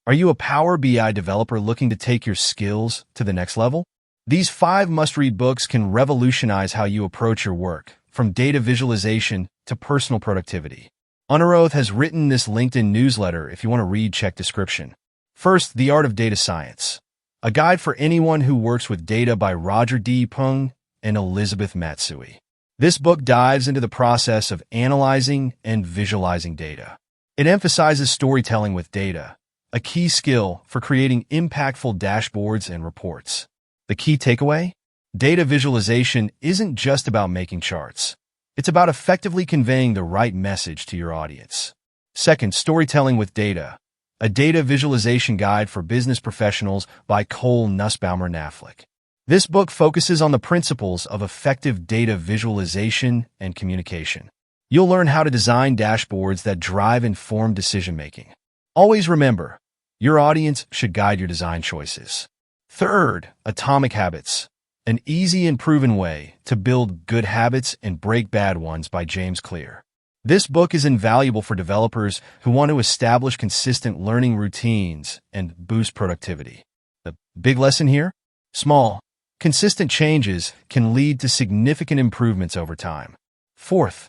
Are you a Power BI developer looking to take your skills to the next level? These 5 must-read books can revolutionize how you approach your work, from data visualization to personal productivity. Honor Oath has written this LinkedIn newsletter. If you want to read, check description. First, The Art of Data Science, a guide for anyone who works with data by Roger D. Pung and Elizabeth Matsui. This book dives into the process of analyzing and visualizing data. It emphasizes storytelling with data, a key skill for creating impactful dashboards and reports. The key takeaway? Data visualization isn't just about making charts. It's about effectively conveying the right message to your audience. Second, Storytelling with Data, a data visualization guide for business professionals by Cole Nussbaumer-Knaflic. This book focuses on the principles of effective data visualization and communication. You'll learn how to design dashboards that drive informed decision-making. Always remember, your audience should guide your design choices. Third, Atomic Habits, an easy and proven way to build good habits and break bad ones by James Clear. This book is invaluable for developers who want to establish consistent learning routines and boost productivity. The big lesson here? Small, consistent changes can lead to significant improvements over time. Fourth,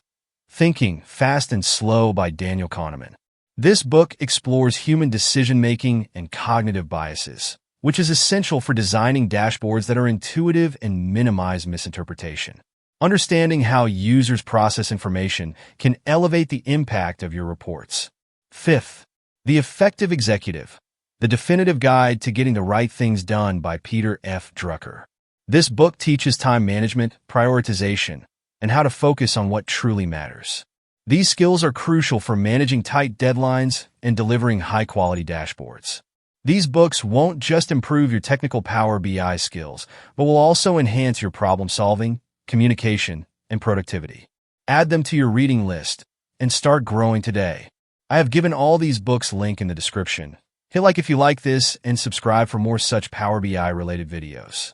Thinking Fast and Slow by Daniel Kahneman. This book explores human decision-making and cognitive biases, which is essential for designing dashboards that are intuitive and minimize misinterpretation. Understanding how users process information can elevate the impact of your reports. Fifth, The Effective Executive, the definitive guide to getting the right things done by Peter F. Drucker. This book teaches time management, prioritization, and how to focus on what truly matters. These skills are crucial for managing tight deadlines and delivering high-quality dashboards. These books won't just improve your technical Power BI skills, but will also enhance your problem-solving, communication, and productivity. Add them to your reading list and start growing today. I have given all these books link in the description. Hit like if you like this and subscribe for more such Power BI related videos.